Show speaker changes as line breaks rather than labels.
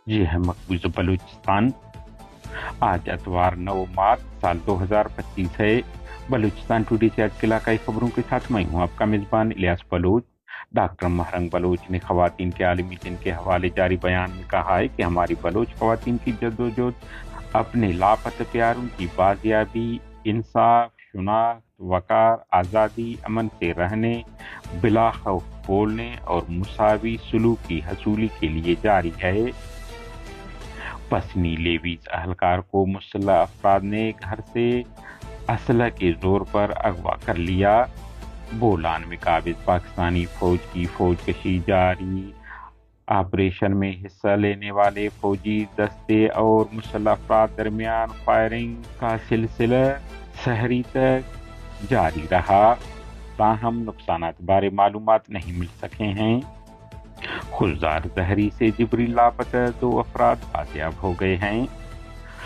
जी है मकबूज बलूचिस्तान। आज एतवार 9 मार्च साल 2025 है। बलूचिस्तान टुडे से आज के इलाकाई खबरों के साथ मैं हूँ आपका मेजबान इलियास बलोच। डॉक्टर महरंग बलोच ने खवातीन के आलमी दिन के हवाले जारी बयान में कहा है कि हमारी बलोच खवातीन की जद्दोजहद अपने लापता प्यारों की बाजियाबी, इंसाफ, शुनाख्त, वकार, आज़ादी, अमन से रहने, बिला खौफ बोलने और मुसावी सलूक की हसूली के लिए जारी है। पसनी लेवीज अहलकार को मुसल्लह अफराद ने घर से असलह के जोर पर अगवा कर लिया। बोलान में काबिज पाकिस्तानी फौज की फौजकशी जारी। ऑपरेशन में हिस्सा लेने वाले फौजी दस्ते और मुसल्लह अफराद दरमियान फायरिंग का सिलसिला सहरी तक जारी रहा। ताहम नुकसानात बारे मालूमात नहीं मिल सके हैं। खुलदार जहरी से जिबरी लापता 2 अफराद बाजियाब हो गए हैं।